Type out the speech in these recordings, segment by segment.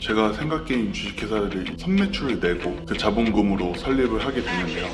제가 생각게임 주식회사를 선매출을 내고 그 자본금으로 설립을 하게 됐는데요.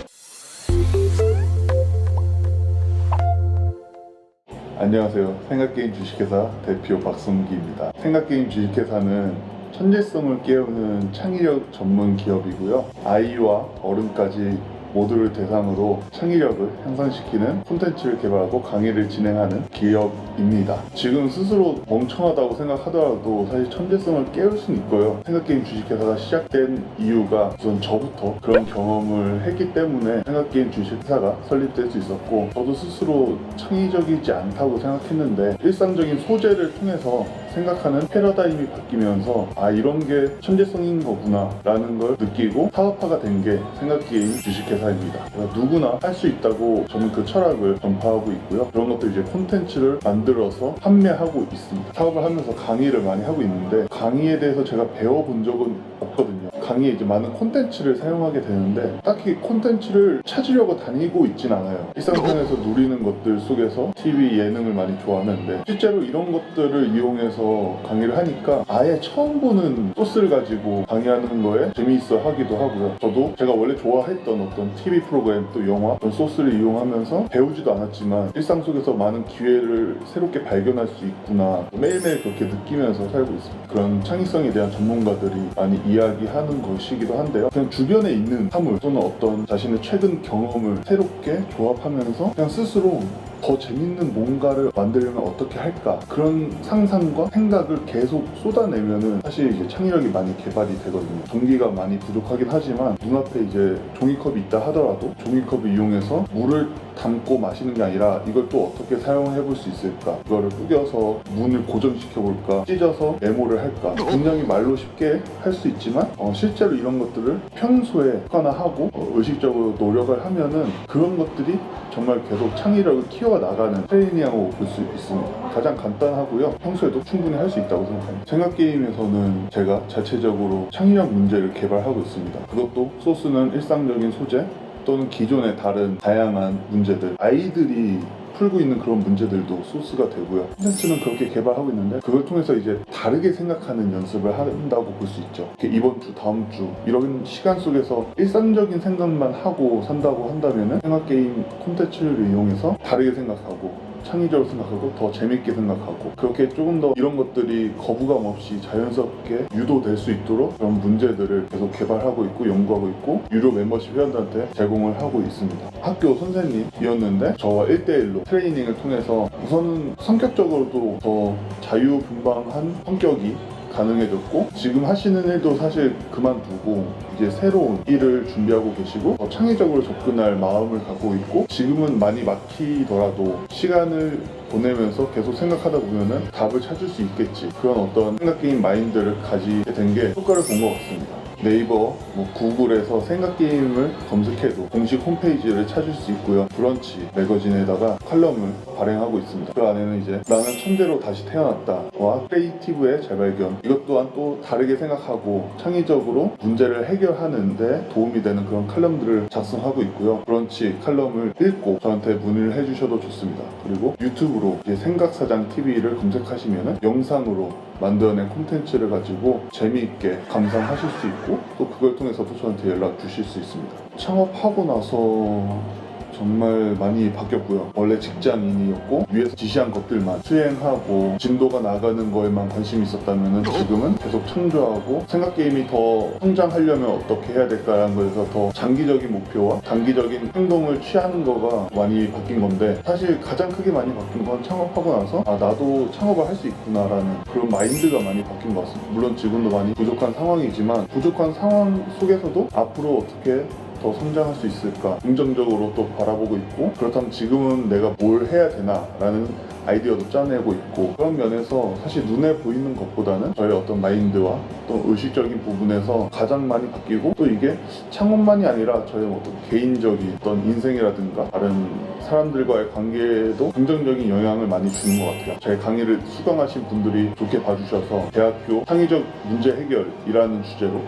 안녕하세요. 생각게임 주식회사 대표 박성기입니다. 생각게임 주식회사는 천재성을 깨우는 창의력 전문 기업이고요. 아이와 어른까지 모두를 대상으로 창의력을 향상시키는 콘텐츠를 개발하고 강의를 진행하는 기업입니다. 지금 스스로 멍청하다고 생각하더라도 사실 천재성을 깨울 수는 있고요. 생각게임 주식회사가 시작된 이유가 우선 저부터 그런 경험을 했기 때문에 생각게임 주식회사가 설립될 수 있었고, 저도 스스로 창의적이지 않다고 생각했는데 일상적인 소재를 통해서 생각하는 패러다임이 바뀌면서 이런 게 천재성인 거구나 라는 걸 느끼고 사업화가 된 게 생각게임 주식회사입니다. 누구나 할 수 있다고 저는 그 철학을 전파하고 있고요. 그런 것들 이제 콘텐츠를 만들어서 판매하고 있습니다. 사업을 하면서 강의를 많이 하고 있는데, 강의에 대해서 제가 배워본 적은 없거든요. 강의에 이제 많은 콘텐츠를 사용하게 되는데 딱히 콘텐츠를 찾으려고 다니고 있진 않아요. 일상생활에서 누리는 것들 속에서 TV 예능을 많이 좋아하는데, 실제로 이런 것들을 이용해서 강의를 하니까 아예 처음 보는 소스를 가지고 강의하는 거에 재미있어 하기도 하고요. 저도 제가 원래 좋아했던 어떤 TV 프로그램 또 영화 그런 소스를 이용하면서 배우지도 않았지만 일상 속에서 많은 기회를 새롭게 발견할 수 있구나, 매일매일 그렇게 느끼면서 살고 있습니다. 그런 창의성에 대한 전문가들이 많이 이야기하는 것이기도 한데요. 그냥 주변에 있는 사물 또는 어떤 자신의 최근 경험을 새롭게 조합하면서 그냥 스스로 더 재밌는 뭔가를 만들려면 어떻게 할까, 그런 상상과 생각을 계속 쏟아내면은 사실 이제 창의력이 많이 개발이 되거든요. 동기가 많이 부족하긴 하지만 눈앞에 이제 종이컵이 있다 하더라도 종이컵을 이용해서 물을 담고 마시는 게 아니라 이걸 또 어떻게 사용해 볼 수 있을까, 그거를 뿌려서 문을 고정시켜 볼까, 찢어서 메모를 할까, 굉장히 말로 쉽게 할 수 있지만 실제로 이런 것들을 평소에 습관화하고 의식적으로 노력을 하면은 그런 것들이 정말 계속 창의력을 키워나가는 트레이닝이라고 볼 수 있습니다. 가장 간단하고요. 평소에도 충분히 할 수 있다고 생각합니다. 생각게임에서는 제가 자체적으로 창의력 문제를 개발하고 있습니다. 그것도 소스는 일상적인 소재 또는 기존의 다른 다양한 문제들, 아이들이 풀고 있는 그런 문제들도 소스가 되고요. 콘텐츠는 그렇게 개발하고 있는데 그걸 통해서 이제 다르게 생각하는 연습을 한다고 볼 수 있죠. 이번 주, 다음 주 이런 시간 속에서 일상적인 생각만 하고 산다고 한다면은 생각게임 콘텐츠를 이용해서 다르게 생각하고 창의적으로 생각하고 더 재밌게 생각하고, 그렇게 조금 더 이런 것들이 거부감 없이 자연스럽게 유도될 수 있도록 그런 문제들을 계속 개발하고 있고 연구하고 있고 유료 멤버십 회원들한테 제공을 하고 있습니다. 학교 선생님이었는데 저와 1대1로 트레이닝을 통해서 우선은 성격적으로도 더 자유분방한 성격이 가능해졌고, 지금 하시는 일도 사실 그만두고 이제 새로운 일을 준비하고 계시고 더 창의적으로 접근할 마음을 갖고 있고, 지금은 많이 막히더라도 시간을 보내면서 계속 생각하다 보면은 답을 찾을 수 있겠지, 그런 어떤 생각게임 마인드를 가지게 된 게 효과를 본 것 같습니다. 네이버, 구글에서 생각게임을 검색해도 공식 홈페이지를 찾을 수 있고요. 브런치 매거진에다가 칼럼을 발행하고 있습니다. 그 안에는 이제 나는 천재로 다시 태어났다와 크리에이티브의 재발견, 이것 또한 또 다르게 생각하고 창의적으로 문제를 해결하는 데 도움이 되는 그런 칼럼들을 작성하고 있고요. 브런치 칼럼을 읽고 저한테 문의를 해주셔도 좋습니다. 그리고 유튜브로 이제 생각사장TV를 검색하시면 영상으로 만들어낸 콘텐츠를 가지고 재미있게 감상하실 수 있고, 또 그걸 통해서도 저한테 연락 주실 수 있습니다. 창업하고 나서 정말 많이 바뀌었고요. 원래 직장인이었고 위에서 지시한 것들만 수행하고 진도가 나가는 거에만 관심이 있었다면 지금은 계속 창조하고 생각게임이 더 성장하려면 어떻게 해야 될까라는 거에서 더 장기적인 목표와 단기적인 행동을 취하는 거가 많이 바뀐 건데, 사실 가장 크게 많이 바뀐 건 창업하고 나서 나도 창업을 할 수 있구나라는 그런 마인드가 많이 바뀐 것 같습니다. 물론 지금도 많이 부족한 상황이지만 부족한 상황 속에서도 앞으로 어떻게 더 성장할 수 있을까 긍정적으로 또 바라보고 있고, 그렇다면 지금은 내가 뭘 해야 되나 라는 아이디어도 짜내고 있고, 그런 면에서 사실 눈에 보이는 것보다는 저의 어떤 마인드와 또 의식적인 부분에서 가장 많이 바뀌고, 또 이게 창업만이 아니라 저의 어떤 개인적인 어떤 인생이라든가 다른 사람들과의 관계에도 긍정적인 영향을 많이 주는 것 같아요. 제 강의를 수강하신 분들이 좋게 봐주셔서 대학교 창의적 문제 해결이라는 주제로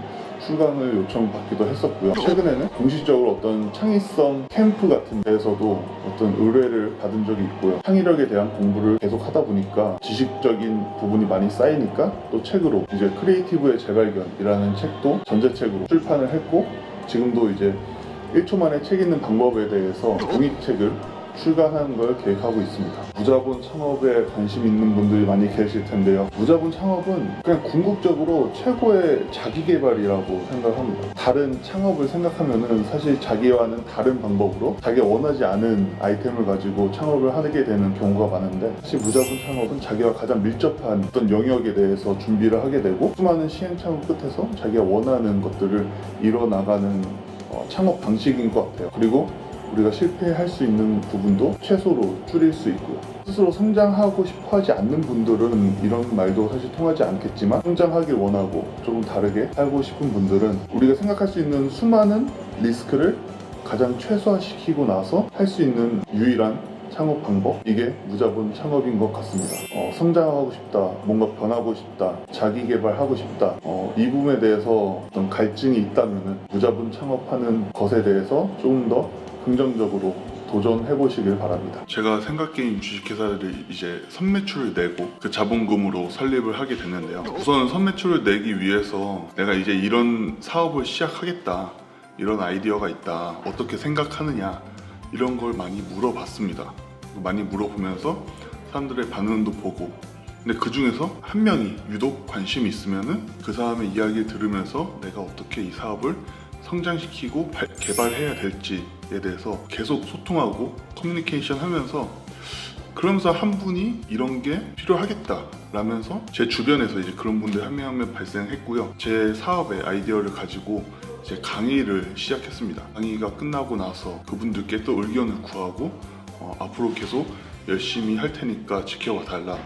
출강을 요청받기도 했었고요. 최근에는 공식적으로 어떤 창의성 캠프 같은 데에서도 어떤 의뢰를 받은 적이 있고요. 창의력에 대한 공부를 계속 하다 보니까 지식적인 부분이 많이 쌓이니까 또 책으로 이제 크리에이티브의 재발견이라는 책도 전자책으로 출판을 했고, 지금도 이제 1초 만에 책 읽는 방법에 대해서 종이책을 출간하는 걸 계획하고 있습니다. 무자본 창업에 관심 있는 분들이 많이 계실 텐데요. 무자본 창업은 그냥 궁극적으로 최고의 자기개발이라고 생각합니다. 다른 창업을 생각하면은 사실 자기와는 다른 방법으로 자기가 원하지 않은 아이템을 가지고 창업을 하게 되는 경우가 많은데, 사실 무자본 창업은 자기와 가장 밀접한 어떤 영역에 대해서 준비를 하게 되고 수많은 시행착오 끝에서 자기가 원하는 것들을 이뤄나가는 창업 방식인 것 같아요. 그리고 우리가 실패할 수 있는 부분도 최소로 줄일 수 있고요. 스스로 성장하고 싶어 하지 않는 분들은 이런 말도 사실 통하지 않겠지만, 성장하길 원하고 조금 다르게 살고 싶은 분들은 우리가 생각할 수 있는 수많은 리스크를 가장 최소화시키고 나서 할 수 있는 유일한 창업 방법, 이게 무자본 창업인 것 같습니다. 성장하고 싶다, 뭔가 변하고 싶다, 자기 개발하고 싶다, 이 부분에 대해서 어떤 갈증이 있다면 무자본 창업하는 것에 대해서 조금 더 긍정적으로 도전해 보시길 바랍니다. 제가 생각게임 주식회사를 이제 선매출을 내고 그 자본금으로 설립을 하게 됐는데요. 우선 선매출을 내기 위해서 내가 이제 이런 사업을 시작하겠다, 이런 아이디어가 있다, 어떻게 생각하느냐, 이런 걸 많이 물어봤습니다. 많이 물어보면서 사람들의 반응도 보고, 근데 그 중에서 한 명이 유독 관심이 있으면은 그 사람의 이야기를 들으면서 내가 어떻게 이 사업을 성장시키고 개발해야 될지에 대해서 계속 소통하고 커뮤니케이션 하면서, 그러면서 한 분이 이런 게 필요하겠다 라면서 제 주변에서 이제 그런 분들 한 명 한 명 발생했고요. 제 사업의 아이디어를 가지고 이제 강의를 시작했습니다. 강의가 끝나고 나서 그분들께 또 의견을 구하고 앞으로 계속 열심히 할 테니까 지켜봐 달라,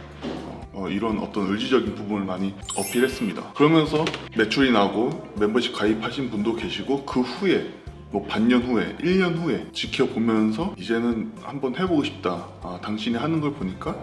이런 어떤 의지적인 부분을 많이 어필했습니다. 그러면서 매출이 나고 멤버십 가입하신 분도 계시고, 그 후에 뭐 반년 후에 1년 후에 지켜보면서 이제는 한번 해보고 싶다, 당신이 하는 걸 보니까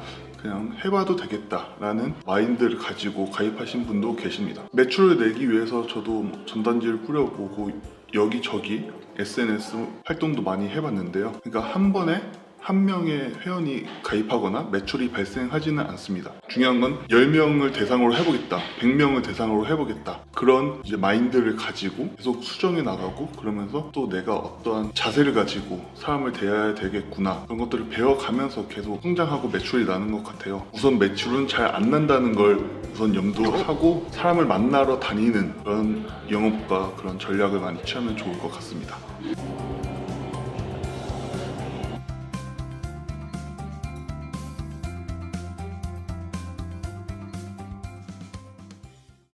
그냥 해봐도 되겠다 라는 마인드를 가지고 가입하신 분도 계십니다. 매출을 내기 위해서 저도 전단지를 뿌려보고 여기저기 SNS 활동도 많이 해봤는데요. 그러니까 한 번에 한 명의 회원이 가입하거나 매출이 발생하지는 않습니다. 중요한 건 10명을 대상으로 해보겠다, 100명을 대상으로 해보겠다, 그런 이제 마인드를 가지고 계속 수정해 나가고, 그러면서 또 내가 어떠한 자세를 가지고 사람을 대해야 되겠구나, 그런 것들을 배워가면서 계속 성장하고 매출이 나는 것 같아요. 우선 매출은 잘 안 난다는 걸 우선 염두하고 사람을 만나러 다니는 그런 영업과 그런 전략을 많이 취하면 좋을 것 같습니다.